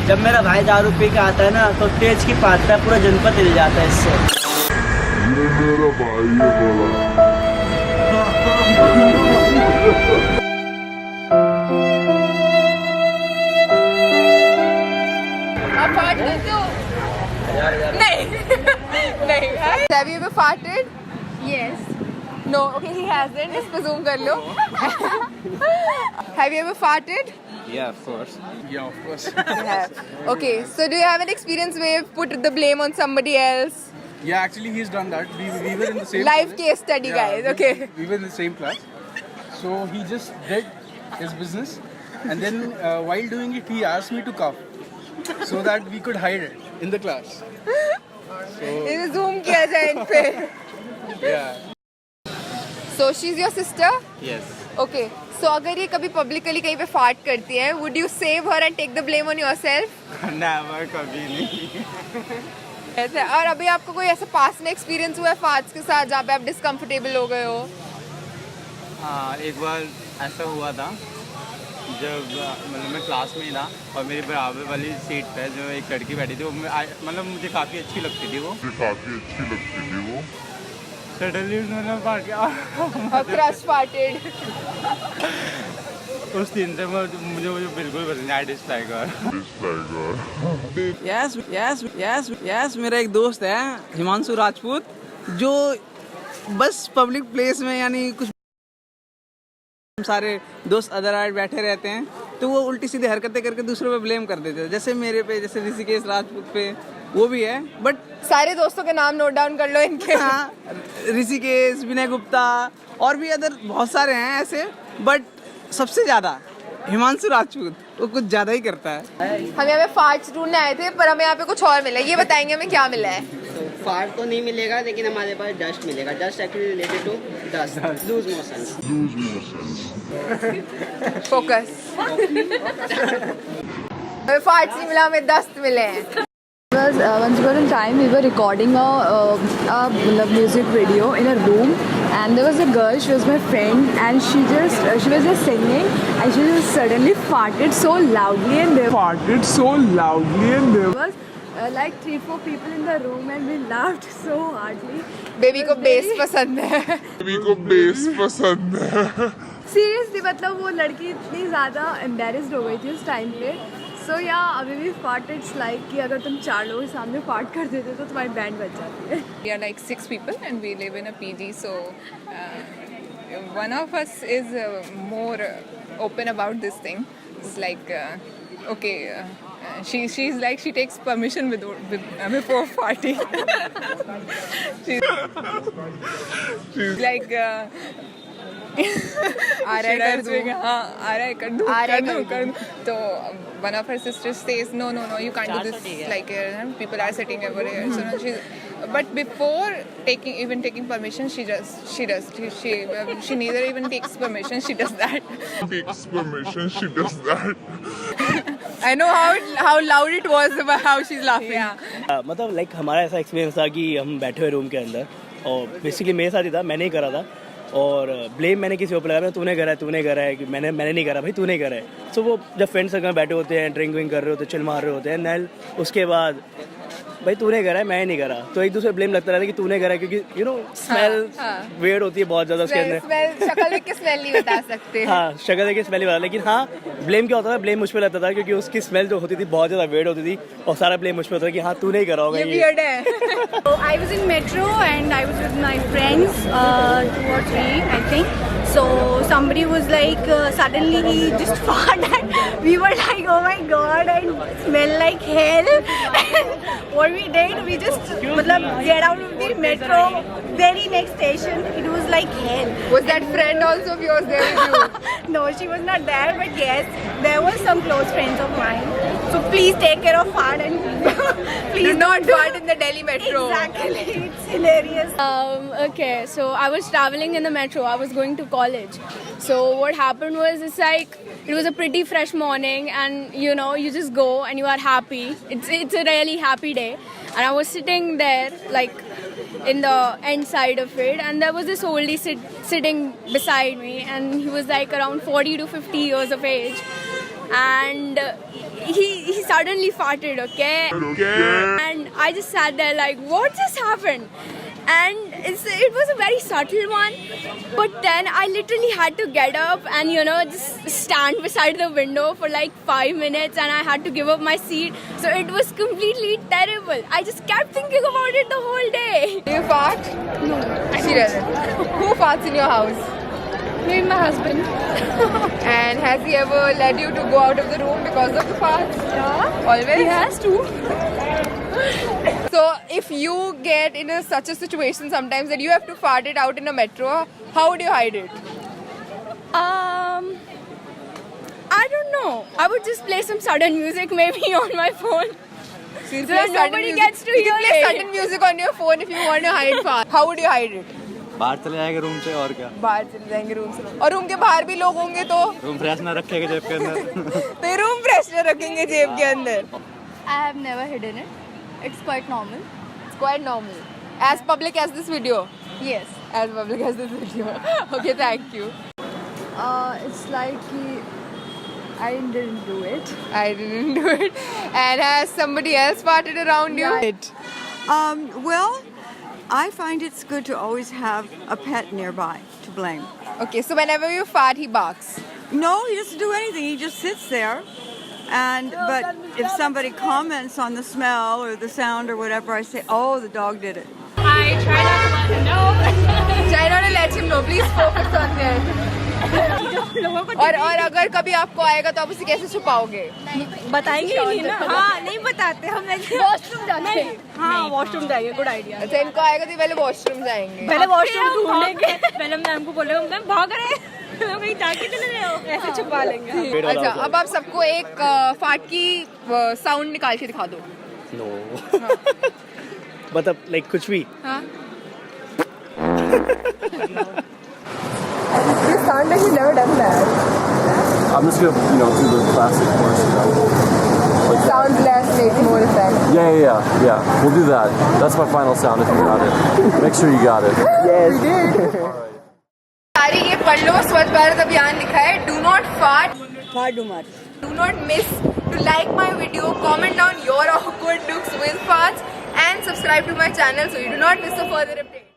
जब मेरा भाई दारू पी के आता है ना तो तेज की पाता है, पूरा जनपद हिल जाता है इससे। ये मेरा भाई है बड़ा। आप फाट करते हो? नहीं नहीं। Have you ever farted? Yes. No. Okay, he hasn't. इस पे zoom कर लो. Have you ever farted? Yeah, of course. Yeah, of course. You have. Okay, so do you have an experience where you've put the blame on somebody else? Yeah, actually, he's done that. We were in the same Live class. case study, Yeah, guys. Okay. We were in the same class. So he just did his business, and then while doing it, he asked me to cough, so that we could hide it in the class. इसे zoom किया जाए इन पे. Yeah. So she's your sister? Yes. Okay. So अगर ये कभी publicly कहीं पे fart करती है, would you save her and take the blame on yourself? Never, कभी नहीं. ऐसे. और अभी आपको कोई ऐसा पास में एक्सपीरियंस हुआ है फार्ट्स के साथ जहाँ पे आप डिस्कम्फर्टेबल हो गए हो? हाँ, एक बार ऐसा हुआ था जब मतलब मैं क्लास में ही था और मेरी बराबर वाली सीट पे जो एक लड़की बैठी थी वो मतलब मुझे काफ़ी अच्छी लगती थी वो सडनली मतलब फाट गया और क्रश फार्टेड. उस दिन से मुझे बिल्कुल पसंद नहीं, डिसलाइक यस मेरा एक दोस्त है हिमांशु राजपूत जो बस पब्लिक प्लेस में यानी कुछ सारे दोस्त अदर आइड बैठे रहते हैं तो वो उल्टी सीधी हरकतें करके दूसरों पे ब्लेम कर देते हैं, जैसे मेरे पे, जैसे ऋषिकेश राजपूत पे वो भी है. बट सारे दोस्तों के नाम नोट डाउन कर लो इनके. हाँ, ऋषिकेश, विनय गुप्ता और भी अदर बहुत सारे हैं ऐसे, बट सबसे ज्यादा हिमांशु राजपूत वो कुछ ज्यादा ही करता है. हम यहाँ पे फार्ट्स ढूंढने आए थे पर हमें यहाँ पे कुछ और मिला. ये बताएंगे हमें क्या मिला है. तो फार्ट तो नहीं मिलेगा लेकिन हमारे पास डस्ट मिलेगा. Dust actually related to dust, loose motions. Focus. हमें फार्ट्स नहीं मिला, हमें दस्त मिले हैं. Once upon a time we were recording a music video in a room, and there was a girl, she was my friend, and she was just singing, and she just suddenly farted so loudly, and there was like 3-4 people in the room, and we laughed so hardly. Baby को base पसंद है. Seriously मतलब वो लड़की इतनी ज़्यादा embarrassed हो गई थी उस टाइम पे. सो या अभी भी फार्ट इट्स लाइक कि अगर तुम 4 लोगों के सामने फार्ट कर देते तो तुम्हारी बैंड बच जाती है. We are like 6 people and we live in a PG, so one of us is more open about this thing. It's like okay, she's like she takes permission before farting. she's like आ रहा है कर दूँ. तो one of her sisters says no you can't do this, like people are sitting over here. So no, but before taking permission she neither even takes permission, she does that. I know how loud it was, how she's laughing. Yeah. मतलब like हमारा ऐसा experience था कि हम बैठे हुए room के अंदर और बेसिकली मेरे साथ ही था, मैंने ही करा था और ब्लेम मैंने किसी ऊपर लगाया, तूने करा है कि मैंने नहीं करा. भाई तूने करा है. सो वो जब फ्रेंड्स सर्कल में बैठे होते हैं, ड्रिंक विंक कर रहे होते हैं, चिल मार रहे होते हैं, नल उसके बाद भाई तूने करा है, मैं नहीं करा, तो एक दूसरे ब्लेम लगता रहता है कि तूने करा है, क्योंकि यू नो स्मेल वेird होती है बहुत ज़्यादा उसके अंदर. स्मेल शक्ल देख के स्मेल नहीं बता सकते. हाँ, शक्ल देख के स्मेल ही बता. लेकिन हाँ, ब्लेम क्या होता था, ब्लेम मुझ पर लगता था क्योंकि उसकी स्मेल जो होती थी बहुत ज़्यादा वेird होती थी और सारा ब्लेम मुझ पर होता था कि हाँ तूने ही करा होगा ये weird है. So I was in metro and I was with my friends, 2 or 3 I think. So somebody was like suddenly he just farted and we were like oh my god, and smell like hell. And what we did, we just get out of the metro, very next station. It was like hell. Was that friend also of yours there with you? No, she was not there, but yes, there were some close friends of mine. So please take care of fart and please Do not fart in the Delhi metro. Exactly, it's hilarious. Okay, so I was traveling in the metro. I was going to college. So what happened was, it's like it was a pretty fresh morning, and you know you just go and you are happy. It's a really happy day, and I was sitting there like in the end side of it, and there was this oldie sitting beside me, and he was like around 40 to 50 years of age, and he suddenly farted, okay? And I just sat there like, what just happened? And it was a very subtle one, but then I literally had to get up and just stand beside the window for like 5 minutes, and I had to give up my seat. So it was completely terrible. I just kept thinking about it the whole day. Do you fart? No, She doesn't. Who farts in your house? maybe my husband. And has he ever led you to go out of the room because of the farts? Yeah, Always? he has to. So if you get in such a situation sometimes that you have to fart it out in a metro, how would you hide it? I don't know. I would just play some sudden music maybe on my phone. So you So that nobody gets to you can hear play it. sudden music on your phone if you want to hide fart. How would you hide it? बाहर चले जाएंगे room से और क्या बाहर चले जाएंगे room से और रूम के बाहर भी लोग होंगे तो रूम फ्रेश ना रखेगा जेब के अंदर तो रूम फ्रेशनर रखेंगे जेब के अंदर. I have never hidden it. It's quite normal. It's quite normal. As public as this video. Yes. As public as this video. Okay, thank you. It's like I didn't do it. I didn't do it. And has somebody else farted around you? Well, I find it's good to always have a pet nearby to blame. Okay, so whenever you fart, he barks. No, he doesn't do anything. He just sits there. But if somebody comments on the smell or the sound or whatever, I say, "Oh, the dog did it." I try not to let him know. Try not to let him know. Please focus on that. और अगर कभी आपको आएगा तो आप उसे कैसे छुपाओगे? बताएंगे नहीं ना. हाँ, नहीं बताते हम. वॉशरूम जाते. हाँ, वॉशरूम जाएंगे. Good idea. अच्छा, इनको आएगा तो पहले वॉशरूम जाएंगे. पहले वॉशरूम ढूंढेंगे. पहले मैम को बोलेगा मैम भाग रहे हैं. कहीं जाके चले रहे हो. ऐसे छुपा लेंगे. अच्छा, अब आप सबको एक फाट की साउंड निकाल के दिखा दो. नो मतलब लाइक कुछ भी. हाँ. You sound like you've never done that. I'm just gonna, do the classic course. Sounds less, makes more effect. Yeah. We'll do that. That's my final sound if you got it. Make sure you got it. Yes. We did. सारी ये पढ़ लो. स्वच्छ भारत अभियान लिखा है. Do not fart. Far too much. Do not miss to like my video, comment down your awkward looks with farts, and subscribe to my channel so you do not miss a further update.